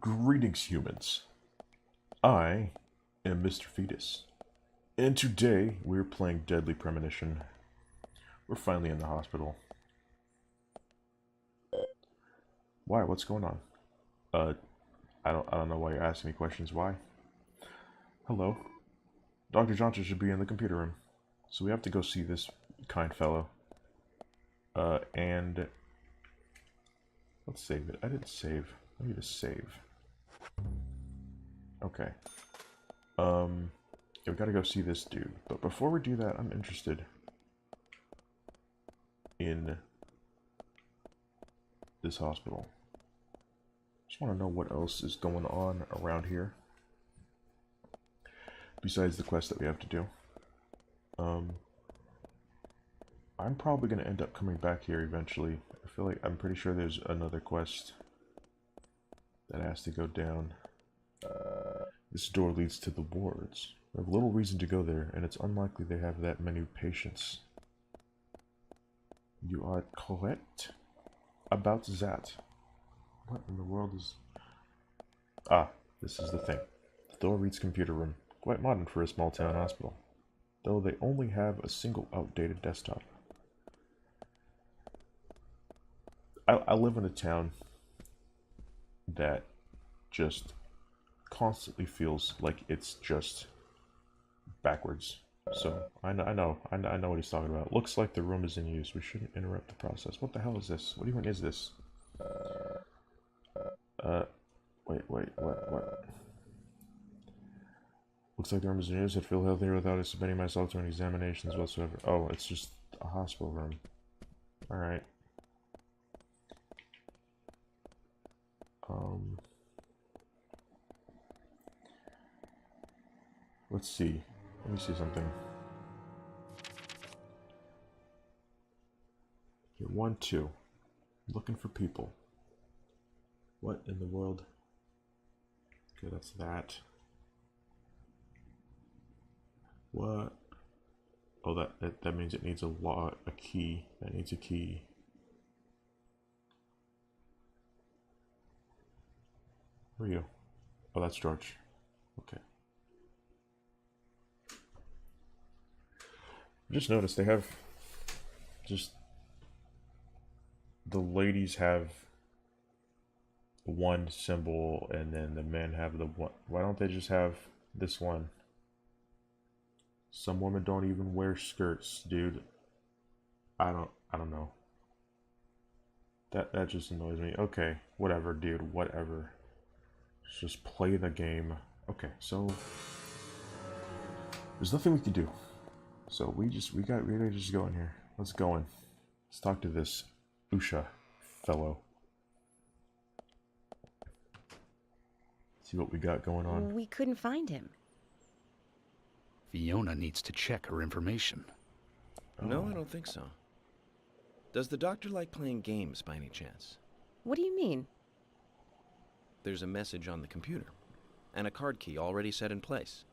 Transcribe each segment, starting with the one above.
Greetings, humans. I am Mr. Fetus, and today we're playing Deadly Premonition. We're finally in the hospital. Why? What's going on? I don't know why you're asking me questions. Why? Hello. Dr. Johnson should be in the computer room, so we have to go see this kind fellow. And let's save it. I didn't save. I need to save. Okay. Yeah, we gotta go see this dude. But before we do that, I'm interested in this hospital. Just want to know what else is going on around here besides the quest that we have to do. I'm probably gonna end up coming back here eventually. I feel like I'm pretty sure there's another quest that has to go down. This door leads to the wards. We have little reason to go there, and it's unlikely they have that many patients. You are correct about that. What in the world is... Ah, this is the thing. The door reads computer room. Quite modern for a small town hospital, though they only have a single outdated desktop. I live in a town that just constantly feels like it's just backwards. So I know what he's talking about. Looks like the room is in use. We shouldn't interrupt the process. What the hell is this? What even is this? Wait, what? Looks like the room is in use. I feel healthier without submitting myself to any examinations whatsoever. Oh, it's just a hospital room. Alright. Let's see. Let me see something. Okay, 1, 2. Looking for people. What in the world? Okay, that's that. What? Oh, that means it needs a key. That needs a key. Who are you? Oh, that's George. Okay. Just noticed they have just the ladies have one symbol and then the men have the one. Why don't they just have this one? Some women don't even wear skirts, dude. I don't know. That just annoys me. Okay, whatever, dude, whatever. Let's just play the game. Okay, so there's nothing we can do. So we gotta just go in here. Let's go in. Let's talk to this Usha fellow. See what we got going on. We couldn't find him. Fiona needs to check her information. No, I don't think so. Does the doctor like playing games by any chance? What do you mean? There's a message on the computer, and a card key already set in place.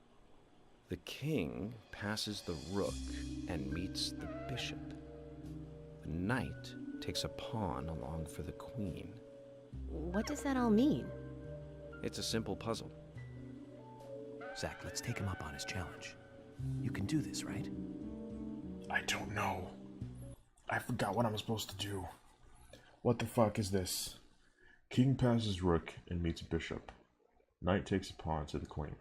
The king passes the rook and meets the bishop. The knight takes a pawn along for the queen. What does that all mean? It's a simple puzzle. Zach, let's take him up on his challenge. You can do this, right? I don't know. I forgot what I'm supposed to do. What the fuck is this? King passes rook and meets bishop. Knight takes a pawn to the queen.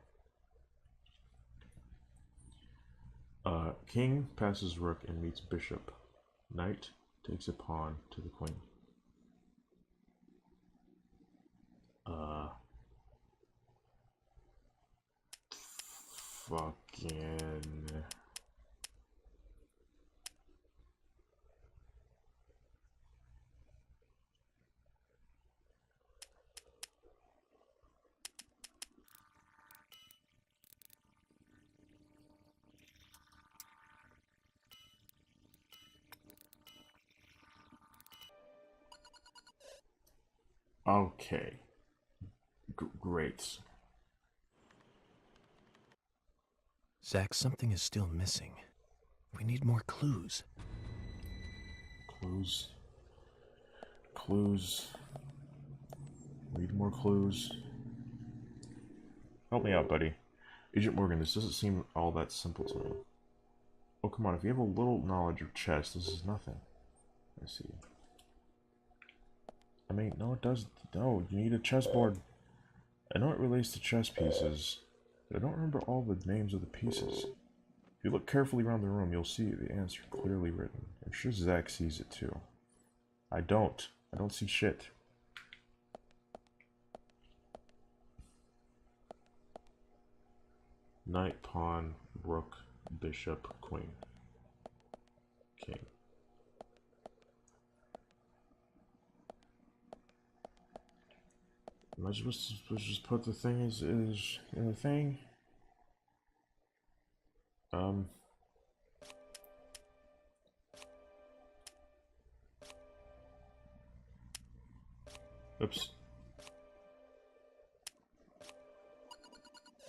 King passes rook and meets bishop. Knight takes a pawn to the queen. Fucking... Okay. Great. Zach, something is still missing. We need more clues. Clues. Need more clues. Help me out, buddy. Agent Morgan, this doesn't seem all that simple to me. Oh, come on, if you have a little knowledge of chess, this is nothing. Let's see. I mean, no, it does. No, you need a chessboard. I know it relates to chess pieces, but I don't remember all the names of the pieces. If you look carefully around the room, you'll see the answer clearly written. I'm sure Zach sees it too. I don't. I don't see shit. Knight, pawn, rook, bishop, queen, king. Am I supposed to just put the thing is in the thing? Oops.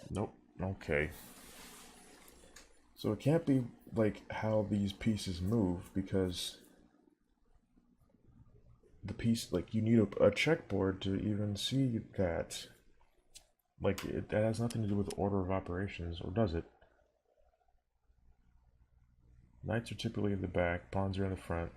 Nope. Okay. So it can't be like how these pieces move, because the piece, like, you need a checkboard to even see that. Like, that has nothing to do with order of operations, or does it? Knights are typically in the back, pawns are in the front.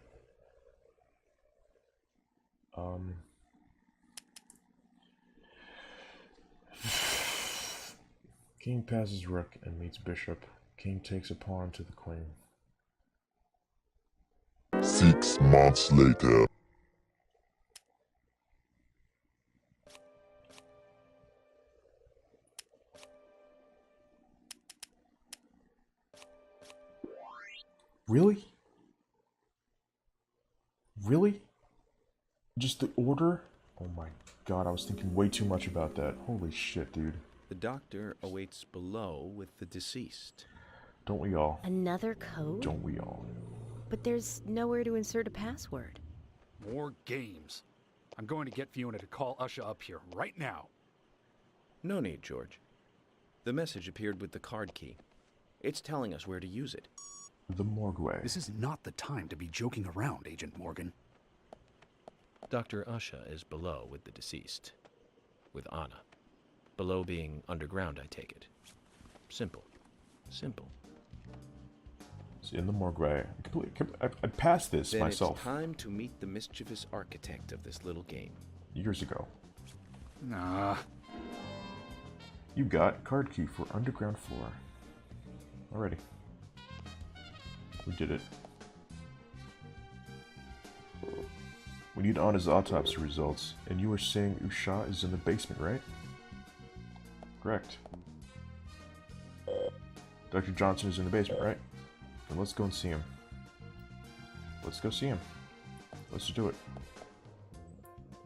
King passes rook and meets bishop. King takes a pawn to the queen. 6 months later. Really? Really? Just the order? Oh my god, I was thinking way too much about that. Holy shit, dude. The doctor awaits below with the deceased. Don't we all? Another code? Don't we all? But there's nowhere to insert a password. More games. I'm going to get Fiona to call Usha up here right now. No need, George. The message appeared with the card key. It's telling us where to use it. The morgue way. This is not the time to be joking around, Agent Morgan. Dr. Usha is below with the deceased. With Anna. Below being underground, I take it. Simple. Simple. It's in the morgue way. I passed this Then myself. It's time to meet the mischievous architect of this little game. Years ago. Nah. You got card key for underground floor. Alrighty. We did it. We need Anna's autopsy results, and you were saying Usha is in the basement, right? Correct. Dr. Johnson is in the basement, right? Then let's go and see him. Let's go see him. Let's do it.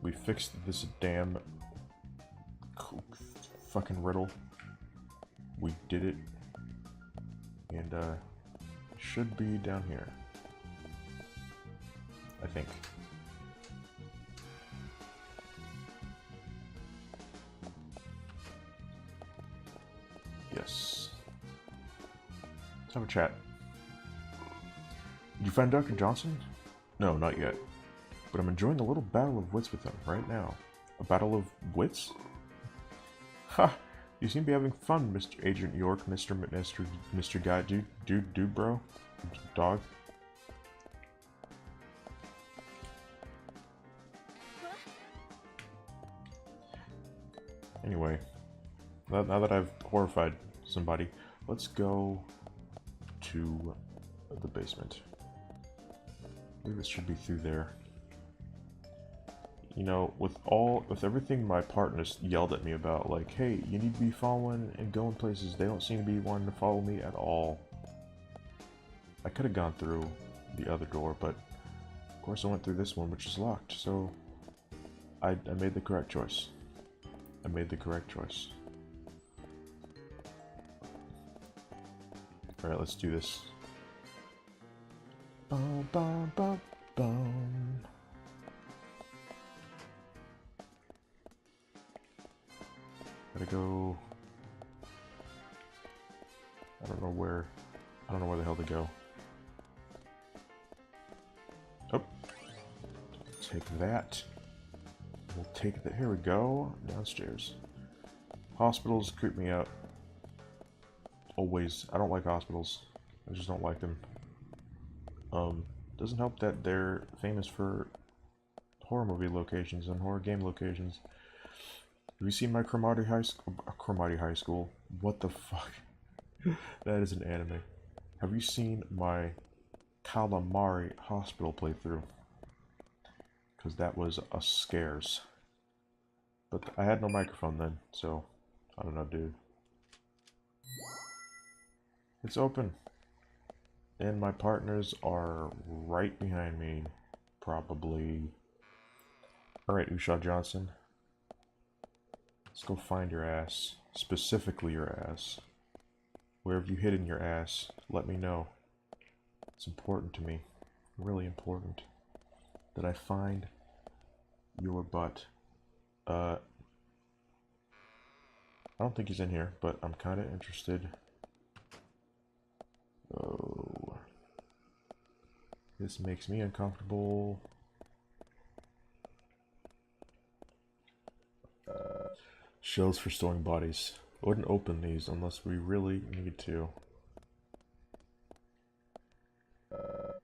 We fixed this damn fucking riddle. We did it. And, should be down here. I think. Yes. Let's have a chat. Did you find Dr. Johnson? No, not yet. But I'm enjoying a little battle of wits with him right now. A battle of wits? Ha! You seem to be having fun, Mr. Agent York, Mr. Guy, dude, bro, dog. Anyway, now that I've horrified somebody, let's go to the basement. I believe it should be through there. You know, with everything my partners yelled at me about, like, hey, you need to be following and going places, they don't seem to be wanting to follow me at all. I could have gone through the other door, but of course I went through this one, which is locked, so I made the correct choice. I made the correct choice. Alright, let's do this. Bum, bum, bum, bum. Gotta go. I don't know where the hell to go. Oh. Take that. We'll take that. Here we go. Downstairs. Hospitals creep me out. Always. I don't like hospitals. I just don't like them. Doesn't help that they're famous for horror movie locations and horror game locations. Have you seen my Cromartie High School? What the fuck? That is an anime. Have you seen my Calamari Hospital playthrough? Because that was a scares. But I had no microphone then, so I don't know, dude. It's open. And my partners are right behind me, probably. Alright, Usha Johnson. Let's go find your ass. Specifically your ass. Where have you hidden your ass? Let me know. It's important to me. Really important. That I find your butt. I don't think he's in here, but I'm kind of interested. Oh. This makes me uncomfortable. Shelves for storing bodies. I wouldn't open these unless we really need to.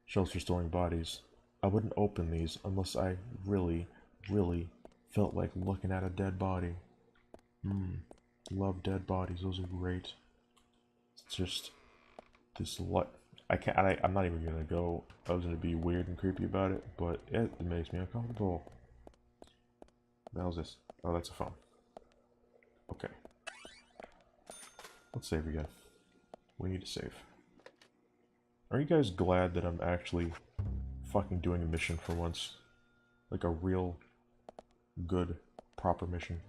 Shelves for storing bodies. I wouldn't open these unless I really, really felt like looking at a dead body. Love dead bodies. Those are great. It's just this I'm not even gonna go. I was gonna be weird and creepy about it, but it makes me uncomfortable. What the hell is this? Oh, that's a phone. Okay. Let's save again. We need to save. Are you guys glad that I'm actually fucking doing a mission for once? Like a real, good, proper mission.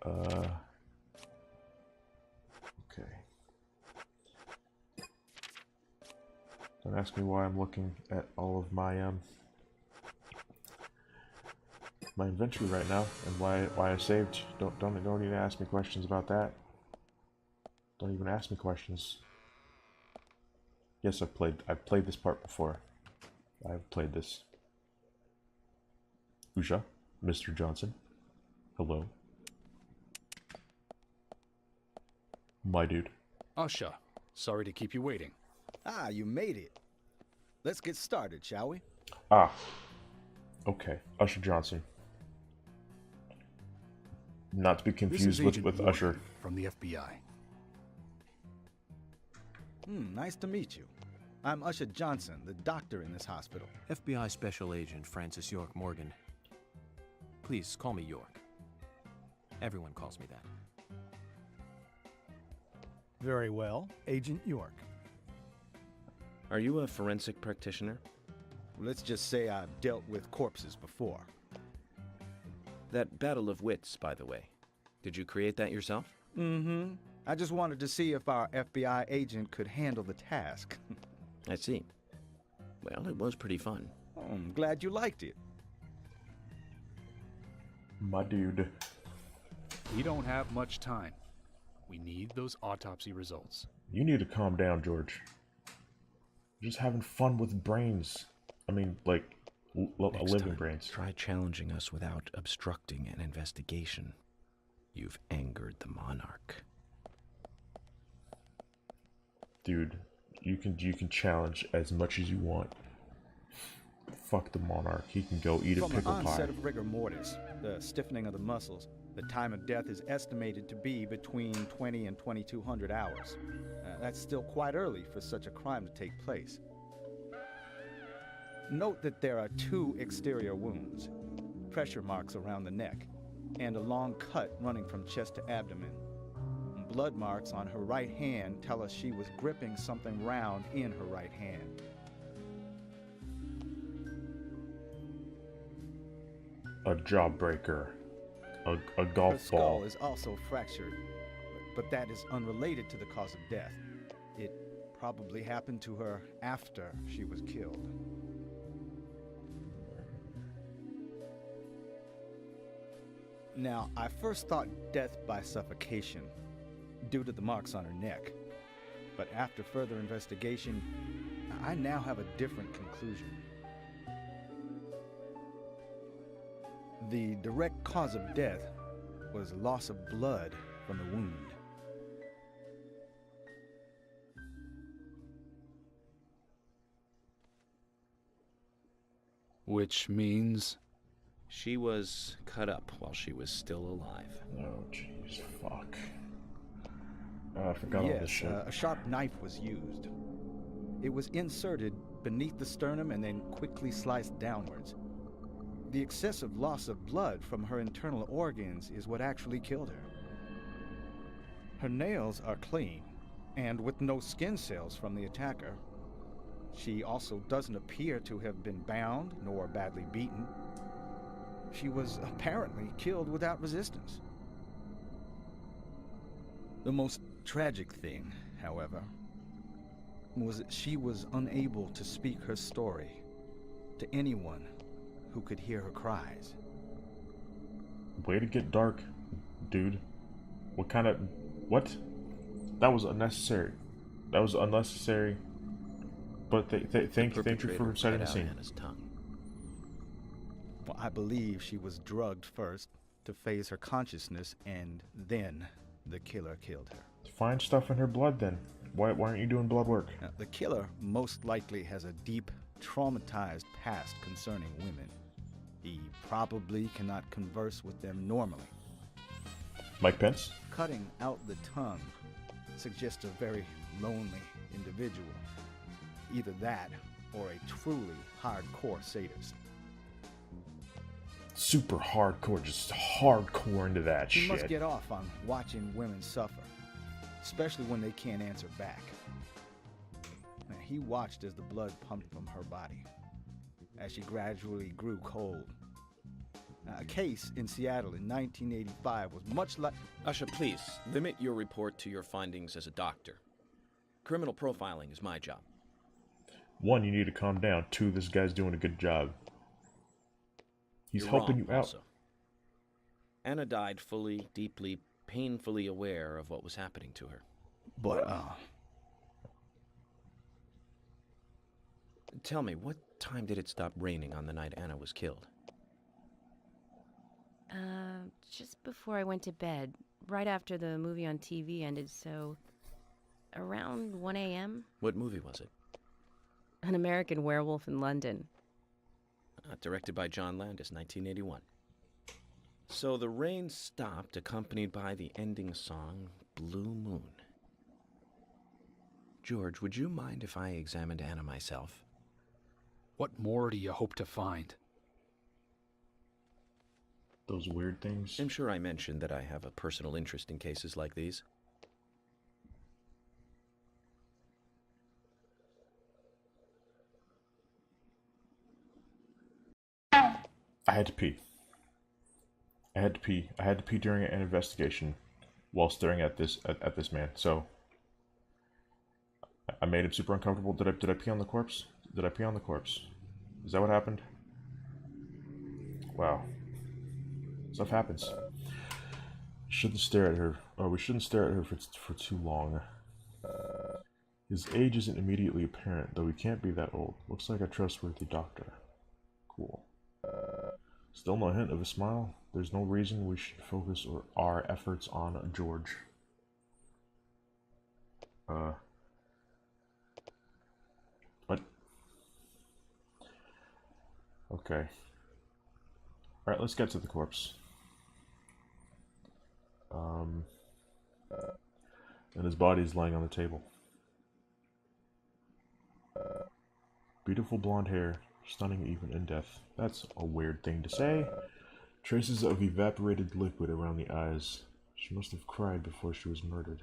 Okay. Don't ask me why I'm looking at all of my inventory right now and why I saved. Don't even ask me questions about that. Don't even ask me questions. Yes, I've played this part before. I've played this. Usha, Mr. Johnson. Hello. My dude. Usha, sorry to keep you waiting. Ah, you made it. Let's get started, shall we? Ah. Okay, Usher Johnson. Not to be This is confused Agent with Morgan Usher. from the FBI. Nice to meet you. I'm Usher Johnson, the doctor in this hospital. FBI Special Agent Francis York Morgan. Please call me York. Everyone calls me that. Very well, Agent York. Are you a forensic practitioner? Let's just say I've dealt with corpses before. That battle of wits, by the way. Did you create that yourself? Mm-hmm. I just wanted to see if our FBI agent could handle the task. I see. Well, it was pretty fun. Oh, I'm glad you liked it. My dude. We don't have much time. We need those autopsy results. You need to calm down, George. You're just having fun with brains. I mean, like, living time, brains. Try challenging us without obstructing an investigation. You've angered the monarch. Dude, you can challenge as much as you want. Fuck the monarch. He can go eat a From the pickle pie. onset of rigor mortis, the stiffening of the muscles, the time of death is estimated to be between 20 and 2200 hours. That's still quite early for such a crime to take place. Note that there are 2 exterior wounds, pressure marks around the neck, and a long cut running from chest to abdomen. Blood marks on her right hand tell us she was gripping something round in her right hand. A jawbreaker. A Her golf skull ball. is also fractured, but that is unrelated to the cause of death. It probably happened to her after she was killed. Now, I first thought death by suffocation, due to the marks on her neck. But after further investigation, I now have a different conclusion. The direct cause of death was loss of blood from the wound. Which means She was cut up while she was still alive. Oh, jeez, fuck. I forgot all this Yes, shit. a sharp knife was used. It was inserted beneath the sternum and then quickly sliced downwards. The excessive loss of blood from her internal organs is what actually killed her. Her nails are clean, and with no skin cells from the attacker. She also doesn't appear to have been bound nor badly beaten. She was apparently killed without resistance. The most tragic thing, however, was that she was unable to speak her story to anyone who could hear her cries. Way to get dark, dude. What kind of... What? That was unnecessary. That was unnecessary. But thank you for setting the scene. Anna's tongue. Well, I believe she was drugged first to phase her consciousness, and then the killer killed her. Find stuff in her blood then. Why aren't you doing blood work? Now, the killer most likely has a deep, traumatized past concerning women. He probably cannot converse with them normally. Mike Pence? Cutting out the tongue suggests a very lonely individual. Either that, or a truly hardcore sadist. Super hardcore, just hardcore into that He shit. must get off on watching women suffer, especially when they can't answer back. Now, he watched as the blood pumped from her body, as she gradually grew cold. Now, a case in Seattle in 1985 was much like... Usha, please, limit your report to your findings as a doctor. Criminal profiling is my job. 1, you need to calm down. 2, this guy's doing a good job. He's You're helping wrong, you out. also. Anna died fully, deeply, painfully aware of what was happening to her. But, Tell me, what time did it stop raining on the night Anna was killed? Just before I went to bed, right after the movie on TV ended, so around 1 a.m. What movie was it? An American Werewolf in London. Directed by John Landis, 1981. So the rain stopped, accompanied by the ending song, Blue Moon. George, would you mind if I examined Anna myself? what more do you hope to find? Those weird things. I'm sure I mentioned that I have a personal interest in cases like these. I had to pee. I had to pee during an investigation while staring at this man. So I made him super uncomfortable. Did I pee on the corpse? Did I pee on the corpse? Is that what happened? Wow. Stuff happens. Shouldn't stare at her. Oh, we shouldn't stare at her for too long. His age isn't immediately apparent, though he can't be that old. Looks like a trustworthy doctor. Cool. Still no hint of a smile. There's no reason we should focus our efforts on George. What? Okay. Alright, let's get to the corpse. And his body is lying on the table. Beautiful blonde hair, stunning even in death. That's a weird thing to say. Traces of evaporated liquid around the eyes. She must have cried before she was murdered.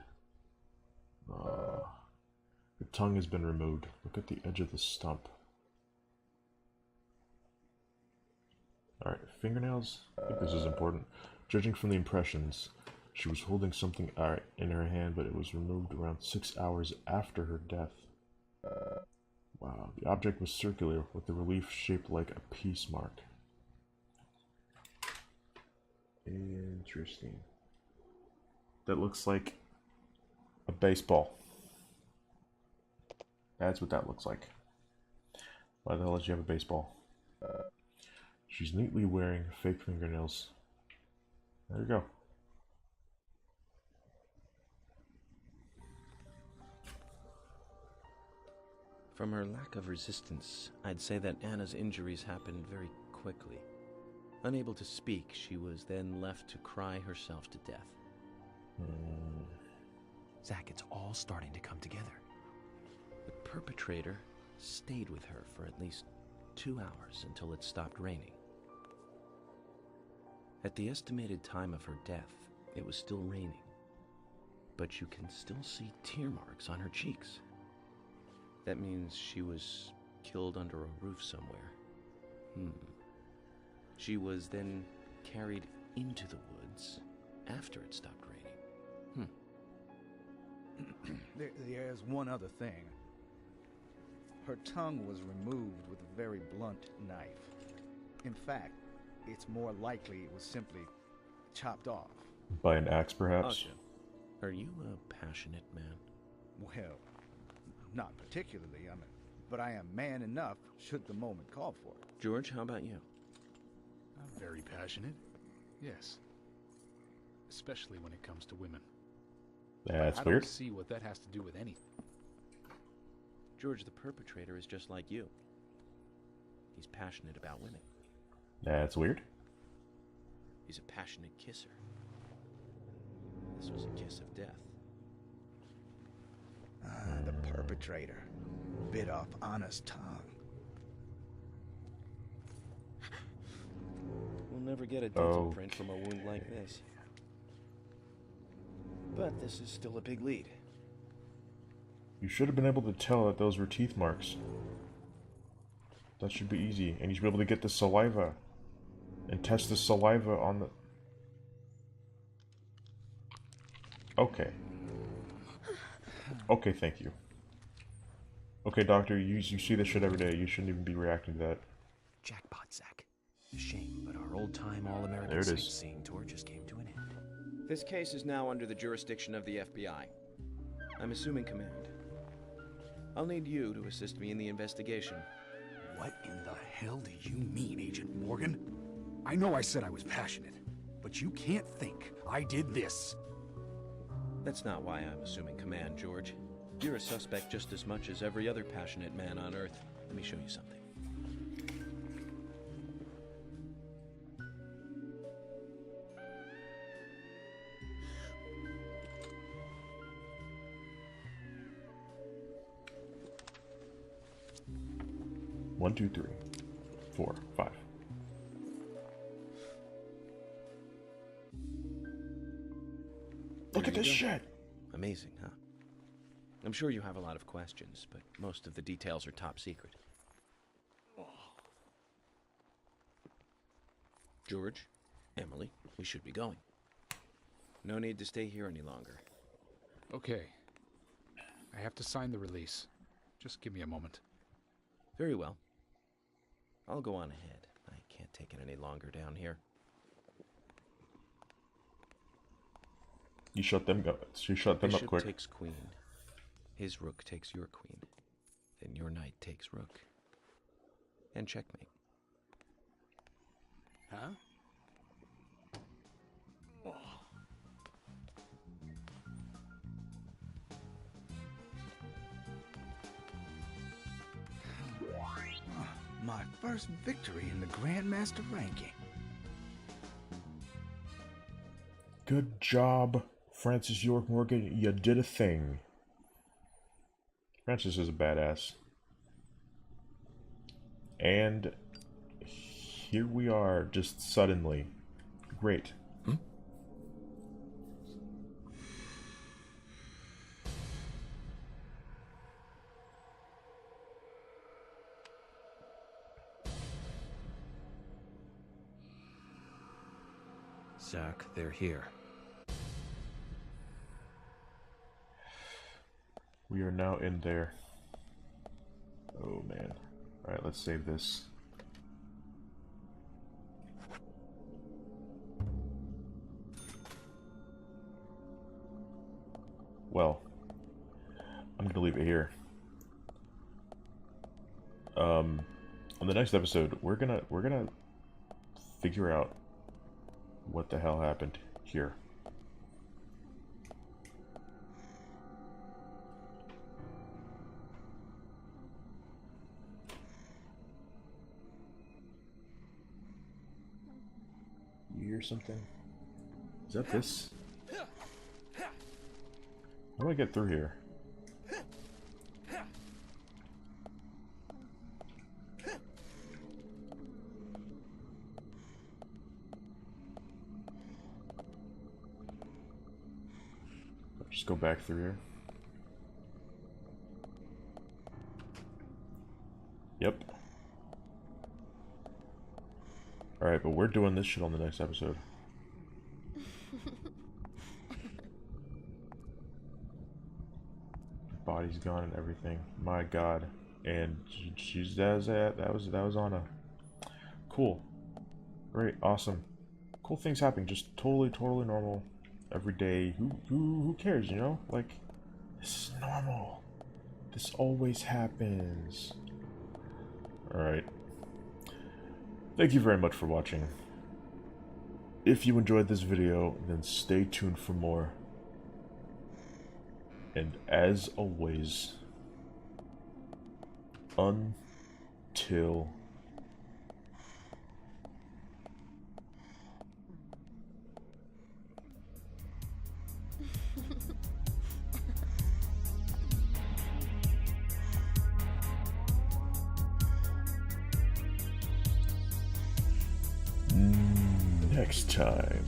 Her tongue has been removed. Look at the edge of the stump. Alright, fingernails? I think this is important. Judging from the impressions, she was holding something in her hand, but it was removed around 6 hours after her death. Wow, the object was circular, with the relief shaped like a peace mark. Interesting. That looks like a baseball. That's what that looks like. Why the hell did you have a baseball? She's neatly wearing fake fingernails. There you go. From her lack of resistance, I'd say that Anna's injuries happened very quickly. Unable to speak, she was then left to cry herself to death. Zach, it's all starting to come together. The perpetrator stayed with her for at least 2 hours until it stopped raining. At the estimated time of her death, it was still raining, but you can still see tear marks on her cheeks. That means she was killed under a roof somewhere. She was then carried into the woods after it stopped raining. There's one other thing. Her tongue was removed with a very blunt knife. In fact, it's more likely it was simply chopped off. By an axe, perhaps? Asha, are you a passionate man? Well, not particularly, but I am man enough should the moment call for it. George, how about you? I'm very passionate. Yes. Especially when it comes to women. That's I weird. don't see what that has to do with anything. George, the perpetrator is just like you. He's passionate about women. That's weird. He's a passionate kisser. This was a kiss of death. The perpetrator bit off Anna's tongue. We'll never get a dental Oh. print from a wound like this. But this is still a big lead. You should have been able to tell that those were teeth marks. That should be easy. And you should be able to get the saliva. And test the saliva on the... Okay. Okay, thank you. Okay, doctor, you see this shit every day. You shouldn't even be reacting to that. Jackpot, Zach. A shame, but our old-time There All-American it is. sightseeing tour just came to an end. This case is now under the jurisdiction of the FBI. I'm assuming command. I'll need you to assist me in the investigation. What in the hell do you mean, Agent Morgan? I know I said I was passionate, but you can't think I did this. That's not why I'm assuming command, George. You're a suspect just as much as every other passionate man on Earth. Let me show you something. One, two, three, 4, 5. Look There at you this go. shit! Amazing, huh? I'm sure you have a lot of questions, but most of the details are top secret. George, Emily, we should be going. No need to stay here any longer. Okay. I have to sign the release. Just give me a moment. Very well. I'll go on ahead. I can't take it any longer down here. You shut them up Bishop quick. takes queen. His rook takes your queen. Then your knight takes rook. And checkmate. Huh? My first victory in the Grandmaster ranking. Good job, Francis York Morgan. You did a thing. Francis is a badass. And here we are, just suddenly. Great. Zach, they're here. We are now in there. Oh man. Alright, let's save this. Well, I'm gonna leave it here. On the next episode, we're gonna figure out what the hell happened here. You hear something? Is that this? How do I get through here? Just go back through here. Yep. Alright, but we're doing this shit on the next episode. Body's gone and everything. My god. And she's that was on a cool. Great, awesome. Cool things happening, just totally normal. Every day. Who cares, you know? Like, this is normal. This always happens. Alright. Thank you very much for watching. If you enjoyed this video, then stay tuned for more. And as always, until next time.